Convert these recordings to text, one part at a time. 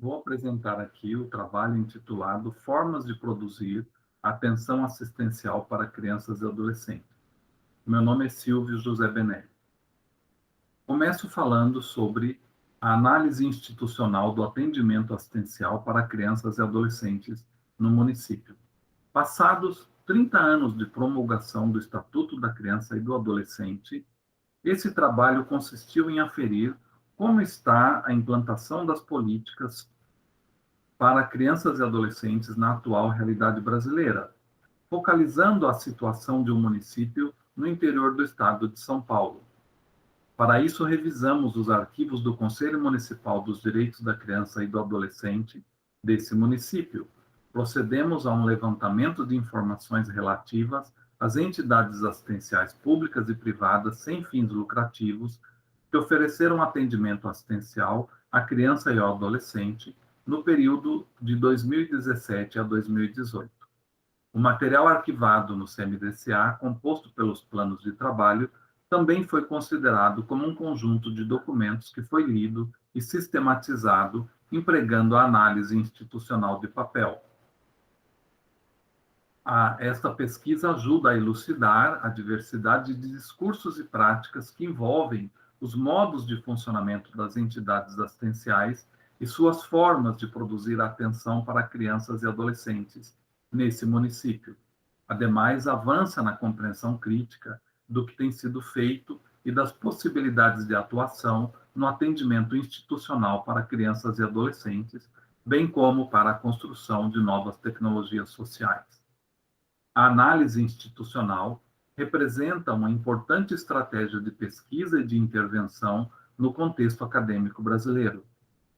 Vou apresentar aqui o trabalho intitulado Formas de Produzir Atenção Assistencial para Crianças e Adolescentes. Meu nome é Silvio José Benelli. Começo falando sobre a análise institucional do atendimento assistencial para crianças e adolescentes no município. Passados 30 anos de promulgação do Estatuto da Criança e do Adolescente, esse trabalho consistiu em aferir como está a implantação das políticas para crianças e adolescentes na atual realidade brasileira, focalizando a situação de um município no interior do estado de São Paulo. Para isso, revisamos os arquivos do Conselho Municipal dos Direitos da Criança e do Adolescente desse município. Procedemos a um levantamento de informações relativas às entidades assistenciais públicas e privadas sem fins lucrativos que ofereceram atendimento assistencial à criança e ao adolescente no período de 2017 a 2018. O material arquivado no CMDCA, composto pelos planos de trabalho, também foi considerado como um conjunto de documentos que foi lido e sistematizado, empregando a análise institucional de papel. Esta pesquisa ajuda a elucidar a diversidade de discursos e práticas que envolvem os modos de funcionamento das entidades assistenciais e suas formas de produzir atenção para crianças e adolescentes nesse município. Ademais, avança na compreensão crítica do que tem sido feito e das possibilidades de atuação no atendimento institucional para crianças e adolescentes, bem como para a construção de novas tecnologias sociais. A análise institucional representa uma importante estratégia de pesquisa e de intervenção no contexto acadêmico brasileiro.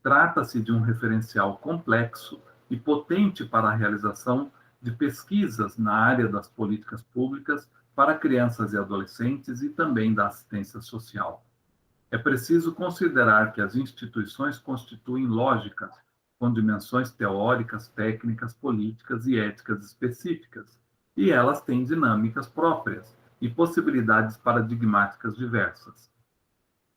Trata-se de um referencial complexo e potente para a realização de pesquisas na área das políticas públicas para crianças e adolescentes e também da assistência social. É preciso considerar que as instituições constituem lógicas com dimensões teóricas, técnicas, políticas e éticas específicas, e elas têm dinâmicas próprias e possibilidades paradigmáticas diversas.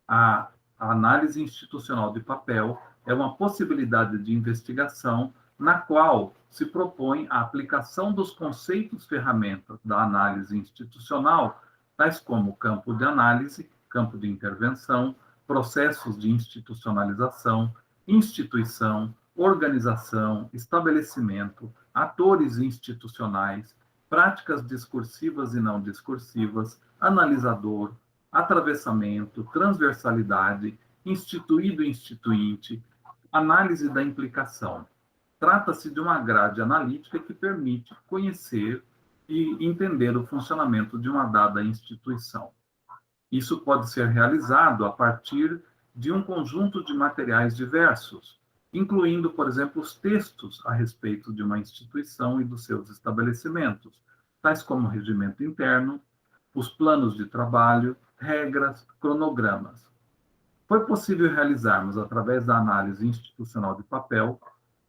A análise institucional de papel é uma possibilidade de investigação na qual se propõe a aplicação dos conceitos ferramentas da análise institucional, tais como campo de análise, campo de intervenção, processos de institucionalização, instituição, organização, estabelecimento, atores institucionais, práticas discursivas e não discursivas, analisador, atravessamento, transversalidade, instituído e instituinte, análise da implicação. Trata-se de uma grade analítica que permite conhecer e entender o funcionamento de uma dada instituição. Isso pode ser realizado a partir de um conjunto de materiais diversos, incluindo, por exemplo, os textos a respeito de uma instituição e dos seus estabelecimentos, tais como o regimento interno, os planos de trabalho, regras, cronogramas. Foi possível realizarmos, através da análise institucional de papel,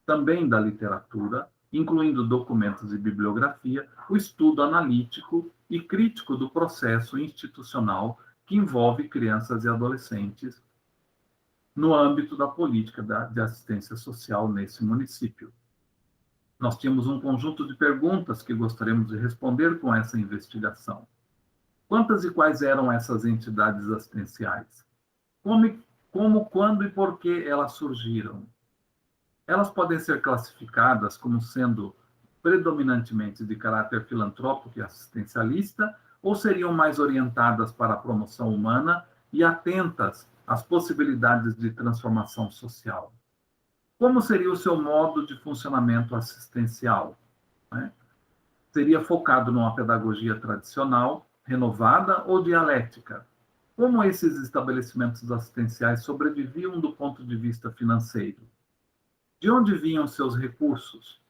também da literatura, incluindo documentos e bibliografia, o estudo analítico e crítico do processo institucional que envolve crianças e adolescentes no âmbito da política de assistência social nesse município. Nós tínhamos um conjunto de perguntas que gostaríamos de responder com essa investigação. Quantas e quais eram essas entidades assistenciais? Como, quando e por que elas surgiram? Elas podem ser classificadas como sendo predominantemente de caráter filantrópico e assistencialista, ou seriam mais orientadas para a promoção humana e atentas às possibilidades de transformação social? Como seria o seu modo de funcionamento assistencial? Seria focado numa pedagogia tradicional, renovada ou dialética? Como esses estabelecimentos assistenciais sobreviviam do ponto de vista financeiro? De onde vinham seus recursos?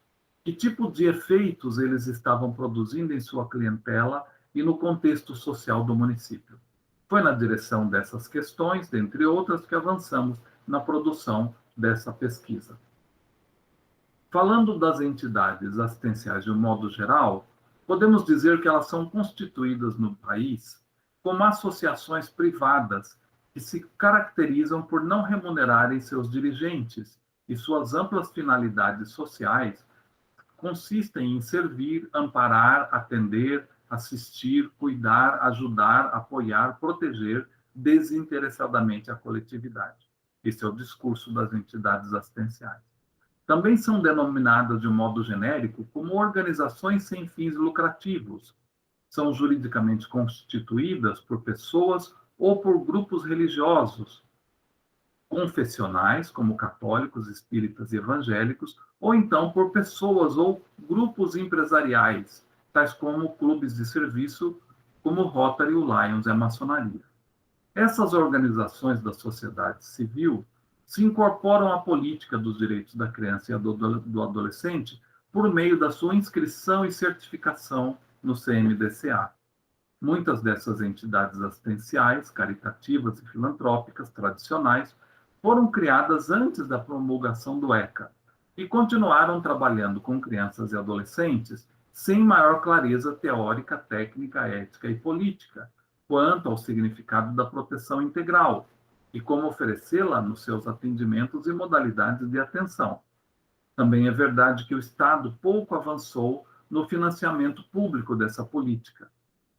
Que tipo de efeitos eles estavam produzindo em sua clientela e no contexto social do município? Foi na direção dessas questões, dentre outras, que avançamos na produção dessa pesquisa. Falando das entidades assistenciais de um modo geral, podemos dizer que elas são constituídas no país como associações privadas que se caracterizam por não remunerarem seus dirigentes e suas amplas finalidades sociais consistem em servir, amparar, atender, assistir, cuidar, ajudar, apoiar, proteger desinteressadamente a coletividade. Esse é o discurso das entidades assistenciais. Também são denominadas de um modo genérico como organizações sem fins lucrativos. São juridicamente constituídas por pessoas ou por grupos religiosos, confessionais, como católicos, espíritas e evangélicos, ou então por pessoas ou grupos empresariais, tais como clubes de serviço, como o Rotary, o Lions e a maçonaria. Essas organizações da sociedade civil se incorporam à política dos direitos da criança e do adolescente por meio da sua inscrição e certificação no CMDCA. Muitas dessas entidades assistenciais, caritativas e filantrópicas tradicionais foram criadas antes da promulgação do ECA e continuaram trabalhando com crianças e adolescentes sem maior clareza teórica, técnica, ética e política quanto ao significado da proteção integral e como oferecê-la nos seus atendimentos e modalidades de atenção. Também é verdade que o Estado pouco avançou no financiamento público dessa política,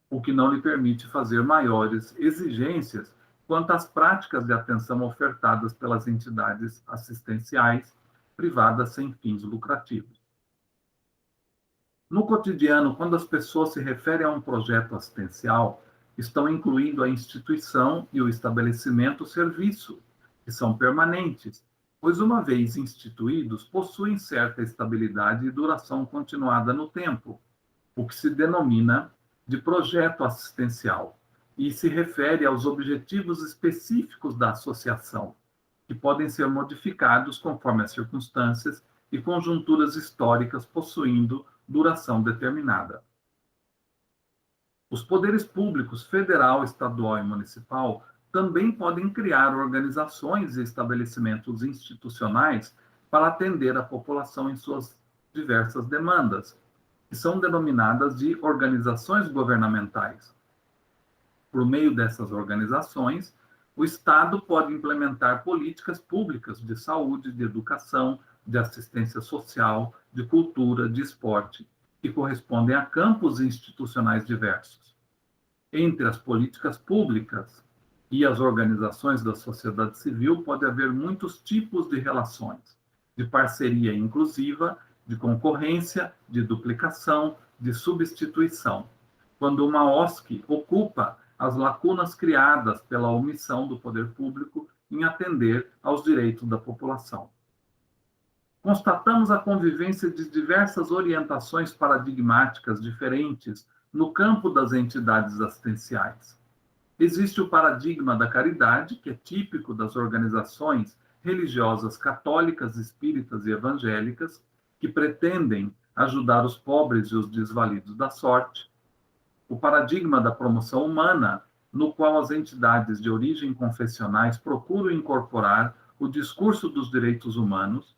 o que não lhe permite fazer maiores exigências quanto às práticas de atenção ofertadas pelas entidades assistenciais privadas sem fins lucrativos. No cotidiano, quando as pessoas se referem a um projeto assistencial, estão incluindo a instituição e o estabelecimento serviço, que são permanentes, pois, uma vez instituídos, possuem certa estabilidade e duração continuada no tempo, o que se denomina de projeto assistencial, e se refere aos objetivos específicos da associação, que podem ser modificados conforme as circunstâncias e conjunturas históricas possuindo duração determinada. Os poderes públicos federal, estadual e municipal também podem criar organizações e estabelecimentos institucionais para atender a população em suas diversas demandas, que são denominadas de organizações governamentais. Por meio dessas organizações, o Estado pode implementar políticas públicas de saúde, de educação, de assistência social, de cultura, de esporte, que correspondem a campos institucionais diversos. Entre as políticas públicas e as organizações da sociedade civil pode haver muitos tipos de relações, de parceria inclusiva, de concorrência, de duplicação, de substituição, quando uma OSC ocupa as lacunas criadas pela omissão do poder público em atender aos direitos da população. Constatamos a convivência de diversas orientações paradigmáticas diferentes no campo das entidades assistenciais. Existe o paradigma da caridade, que é típico das organizações religiosas católicas, espíritas e evangélicas, que pretendem ajudar os pobres e os desvalidos da sorte. O paradigma da promoção humana, no qual as entidades de origem confessionais procuram incorporar o discurso dos direitos humanos.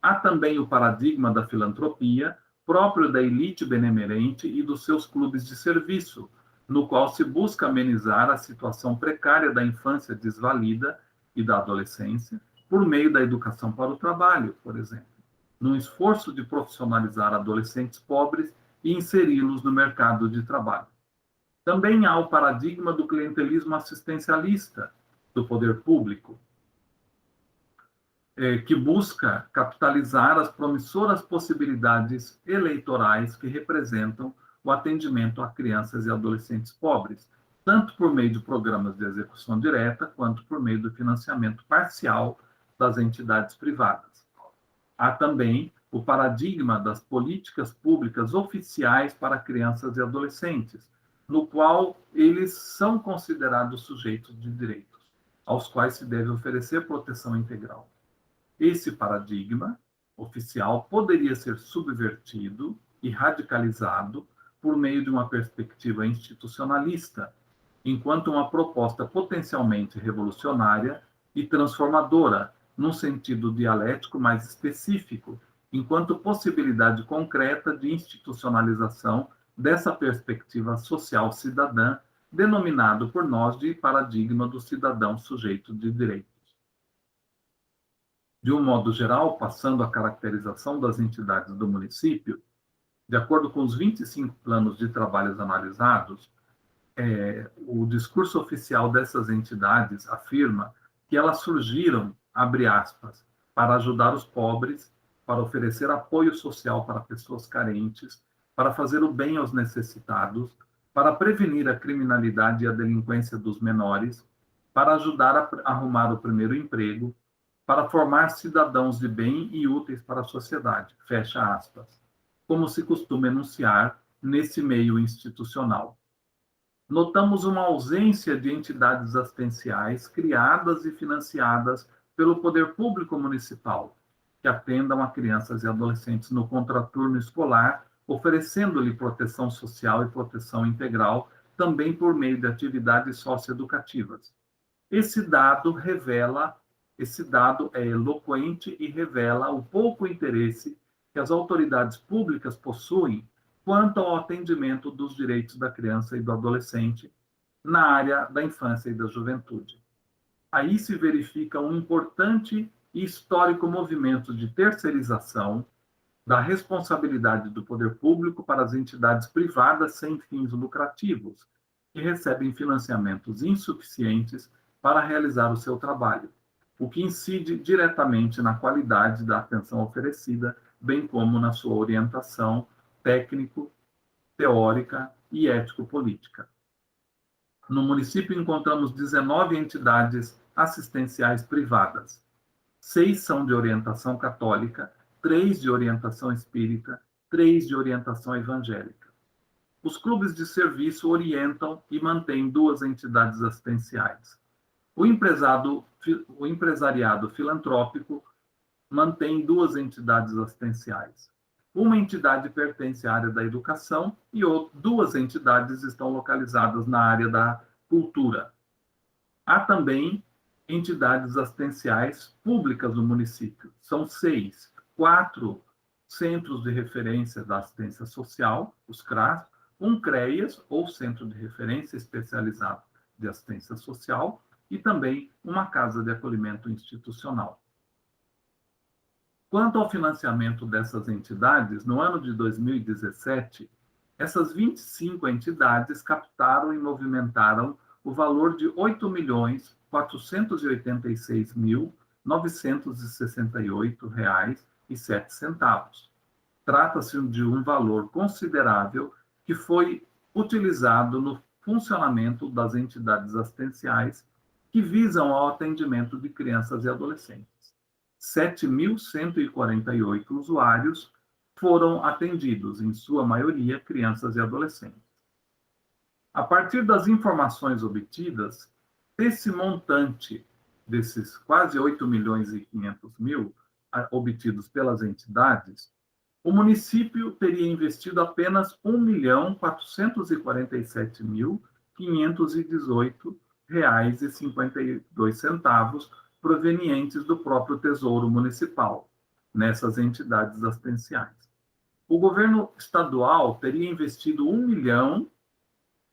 Há também o paradigma da filantropia, próprio da elite benemerente e dos seus clubes de serviço, no qual se busca amenizar a situação precária da infância desvalida e da adolescência, por meio da educação para o trabalho, por exemplo, num esforço de profissionalizar adolescentes pobres e inseri-los no mercado de trabalho. Também há o paradigma do clientelismo assistencialista do poder público, que busca capitalizar as promissoras possibilidades eleitorais que representam o atendimento a crianças e adolescentes pobres, tanto por meio de programas de execução direta, quanto por meio do financiamento parcial das entidades privadas. Há também o paradigma das políticas públicas oficiais para crianças e adolescentes, no qual eles são considerados sujeitos de direitos, aos quais se deve oferecer proteção integral. Esse paradigma oficial poderia ser subvertido e radicalizado por meio de uma perspectiva institucionalista, enquanto uma proposta potencialmente revolucionária e transformadora, num sentido dialético mais específico, enquanto possibilidade concreta de institucionalização dessa perspectiva social cidadã, denominado por nós de paradigma do cidadão sujeito de direitos. De um modo geral, passando a caracterização das entidades do município, de acordo com os 25 planos de trabalhos analisados, o discurso oficial dessas entidades afirma que elas surgiram, abre aspas, para ajudar os pobres, para oferecer apoio social para pessoas carentes, para fazer o bem aos necessitados, para prevenir a criminalidade e a delinquência dos menores, para ajudar a arrumar o primeiro emprego, para formar cidadãos de bem e úteis para a sociedade, fecha aspas, como se costuma enunciar nesse meio institucional. Notamos uma ausência de entidades assistenciais criadas e financiadas pelo poder público municipal, que atendam a crianças e adolescentes no contraturno escolar, oferecendo-lhe proteção social e proteção integral, também por meio de atividades socioeducativas. Esse dado é eloquente e revela o pouco interesse que as autoridades públicas possuem quanto ao atendimento dos direitos da criança e do adolescente na área da infância e da juventude. Aí se verifica um importante e histórico movimento de terceirização da responsabilidade do poder público para as entidades privadas sem fins lucrativos, que recebem financiamentos insuficientes para realizar o seu trabalho, o que incide diretamente na qualidade da atenção oferecida, bem como na sua orientação técnico, teórica e ético-política. No município encontramos 19 entidades assistenciais privadas. 6 são de orientação católica, 3 de orientação espírita, 3 de orientação evangélica. Os clubes de serviço orientam e mantêm 2 entidades assistenciais. O empresariado filantrópico mantém 2 entidades assistenciais. Uma entidade pertence à área da educação e 2 entidades estão localizadas na área da cultura. Há também entidades assistenciais públicas no município. São 6, 4 centros de referência da assistência social, os CRAS, um CREAS, ou Centro de Referência Especializado de Assistência Social, e também uma casa de acolhimento institucional. Quanto ao financiamento dessas entidades, no ano de 2017, essas 25 entidades captaram e movimentaram o valor de R$ 8.486.968,07. Trata-se de um valor considerável que foi utilizado no funcionamento das entidades assistenciais que visam ao atendimento de crianças e adolescentes. 7.148 usuários foram atendidos, em sua maioria crianças e adolescentes. A partir das informações obtidas, esse montante desses quase 8.500.000 obtidos pelas entidades, o município teria investido apenas R$ 1.447.518,52 provenientes do próprio Tesouro Municipal, nessas entidades assistenciais. O governo estadual teria investido R$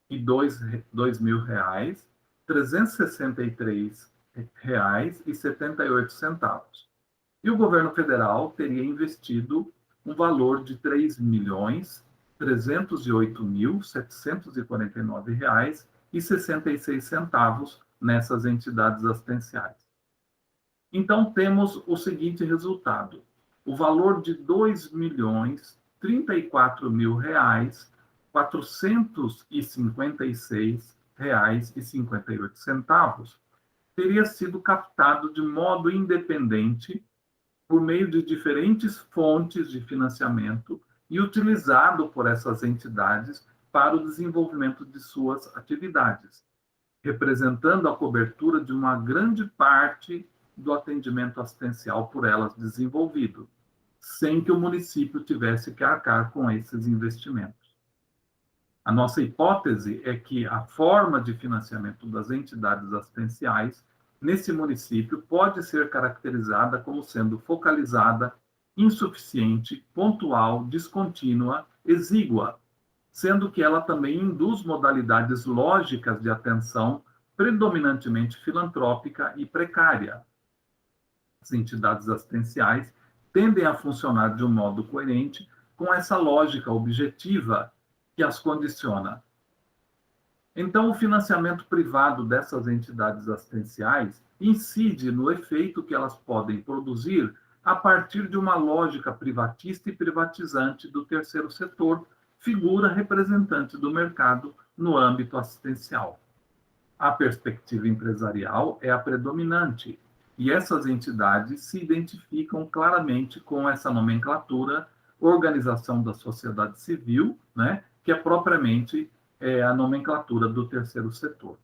1.002.000, R$ 363,78. E o governo federal teria investido um valor de R$ 3.308.749,66 nessas entidades assistenciais. Então, temos o seguinte resultado. O valor de R$ 2.034.456,58 teria sido captado de modo independente por meio de diferentes fontes de financiamento e utilizado por essas entidades para o desenvolvimento de suas atividades, representando a cobertura de uma grande parte do atendimento assistencial por elas desenvolvido, sem que o município tivesse que arcar com esses investimentos. A nossa hipótese é que a forma de financiamento das entidades assistenciais nesse município pode ser caracterizada como sendo focalizada, insuficiente, pontual, descontínua, exígua, sendo que ela também induz modalidades lógicas de atenção predominantemente filantrópica e precária. As entidades assistenciais tendem a funcionar de um modo coerente com essa lógica objetiva que as condiciona. Então, o financiamento privado dessas entidades assistenciais incide no efeito que elas podem produzir a partir de uma lógica privatista e privatizante do terceiro setor, figura representante do mercado no âmbito assistencial. A perspectiva empresarial é a predominante, e essas entidades se identificam claramente com essa nomenclatura, organização da sociedade civil, né, que é propriamente a nomenclatura do terceiro setor.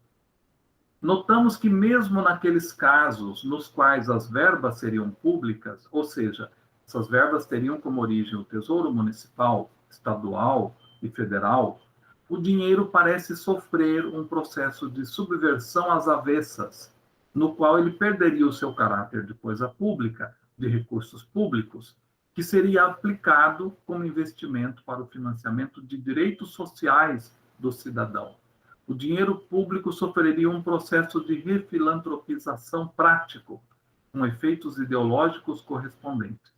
Notamos que mesmo naqueles casos nos quais as verbas seriam públicas, ou seja, essas verbas teriam como origem o Tesouro Municipal, Estadual e Federal, o dinheiro parece sofrer um processo de subversão às avessas, no qual ele perderia o seu caráter de coisa pública, de recursos públicos, que seria aplicado como investimento para o financiamento de direitos sociais do cidadão. O dinheiro público sofreria um processo de refilantropização prático, com efeitos ideológicos correspondentes.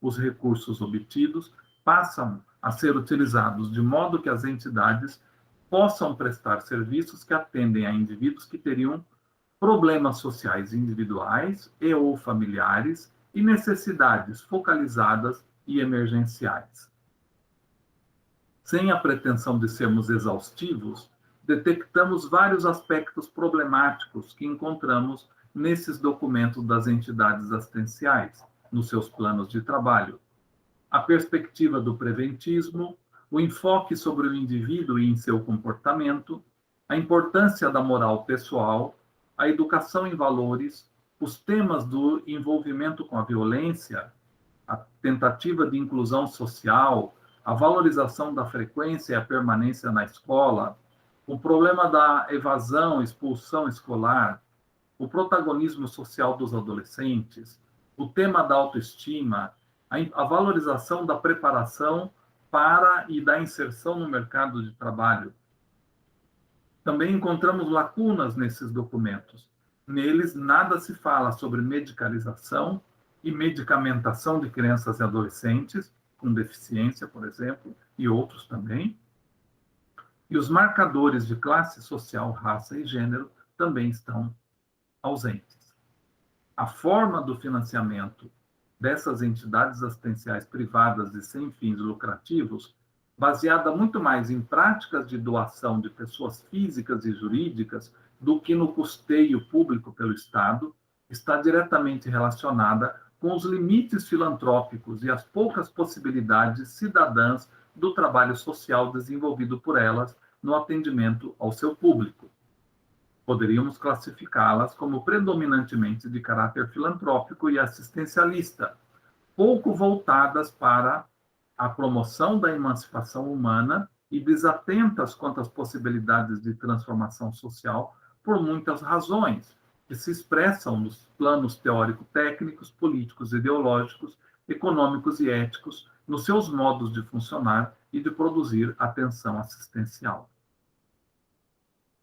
Os recursos obtidos passam a ser utilizados de modo que as entidades possam prestar serviços que atendem a indivíduos que teriam problemas sociais individuais e ou familiares e necessidades focalizadas e emergenciais. Sem a pretensão de sermos exaustivos, detectamos vários aspectos problemáticos que encontramos nesses documentos das entidades assistenciais, nos seus planos de trabalho. A perspectiva do preventismo, o enfoque sobre o indivíduo e em seu comportamento, a importância da moral pessoal, a educação em valores, os temas do envolvimento com a violência, a tentativa de inclusão social, a valorização da frequência e a permanência na escola, o problema da evasão, expulsão escolar, o protagonismo social dos adolescentes, o tema da autoestima, a valorização da preparação para e da inserção no mercado de trabalho. Também encontramos lacunas nesses documentos. Neles, nada se fala sobre medicalização e medicamentação de crianças e adolescentes, com deficiência, por exemplo, e outros também. E os marcadores de classe social, raça e gênero também estão ausentes. A forma do financiamento dessas entidades assistenciais privadas e sem fins lucrativos, baseada muito mais em práticas de doação de pessoas físicas e jurídicas do que no custeio público pelo Estado, está diretamente relacionada com os limites filantrópicos e as poucas possibilidades cidadãs do trabalho social desenvolvido por elas no atendimento ao seu público. Poderíamos classificá-las como predominantemente de caráter filantrópico e assistencialista, pouco voltadas para a promoção da emancipação humana e desatentas quanto às possibilidades de transformação social por muitas razões, que se expressam nos planos teórico-técnicos, políticos, ideológicos, econômicos e éticos, nos seus modos de funcionar e de produzir atenção assistencial.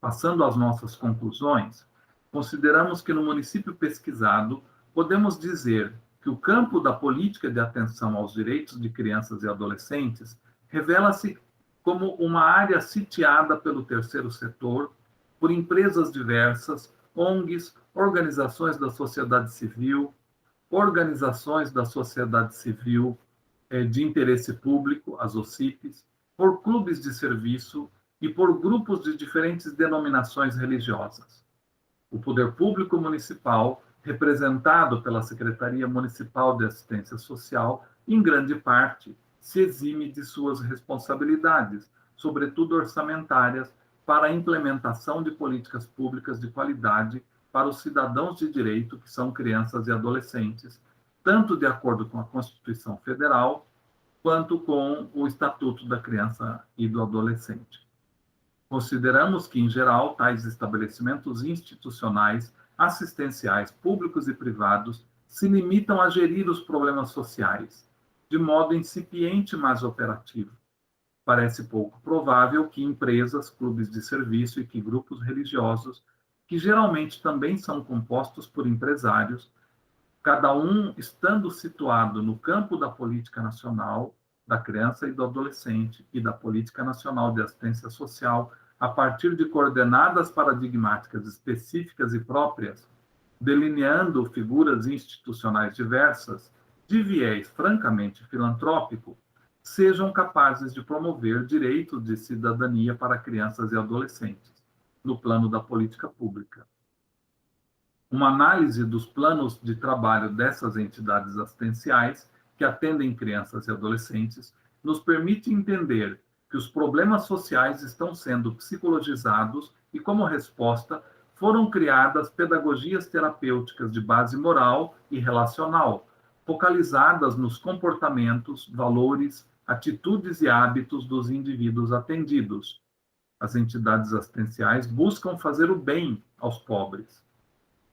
Passando às nossas conclusões, consideramos que no município pesquisado podemos dizer que o campo da política de atenção aos direitos de crianças e adolescentes revela-se como uma área sitiada pelo terceiro setor, por empresas diversas, ONGs, organizações da sociedade civil, de interesse público, as OCIPs, por clubes de serviço e por grupos de diferentes denominações religiosas. O poder público municipal, representado pela Secretaria Municipal de Assistência Social, em grande parte, se exime de suas responsabilidades, sobretudo orçamentárias, para a implementação de políticas públicas de qualidade para os cidadãos de direito, que são crianças e adolescentes, tanto de acordo com a Constituição Federal, quanto com o Estatuto da Criança e do Adolescente. Consideramos que, em geral, tais estabelecimentos institucionais, assistenciais, públicos e privados, se limitam a gerir os problemas sociais, de modo incipiente, mas operativo. Parece pouco provável que empresas, clubes de serviço e que grupos religiosos, que geralmente também são compostos por empresários, cada um estando situado no campo da política nacional da criança e do adolescente e da política nacional de assistência social, a partir de coordenadas paradigmáticas específicas e próprias, delineando figuras institucionais diversas, de viés francamente filantrópico, sejam capazes de promover direitos de cidadania para crianças e adolescentes, no plano da política pública. Uma análise dos planos de trabalho dessas entidades assistenciais que atendem crianças e adolescentes nos permite entender que os problemas sociais estão sendo psicologizados e, como resposta, foram criadas pedagogias terapêuticas de base moral e relacional, focalizadas nos comportamentos, valores, atitudes e hábitos dos indivíduos atendidos. As entidades assistenciais buscam fazer o bem aos pobres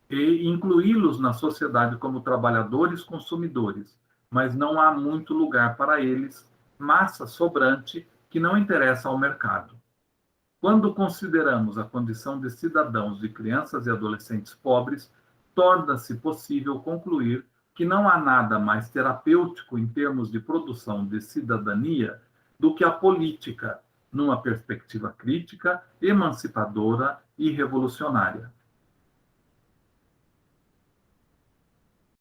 e incluí-los na sociedade como trabalhadores consumidores, mas não há muito lugar para eles, massa sobrante que não interessa ao mercado. Quando consideramos a condição de cidadãos de crianças e adolescentes pobres, torna-se possível concluir que não há nada mais terapêutico em termos de produção de cidadania do que a política, numa perspectiva crítica, emancipadora e revolucionária.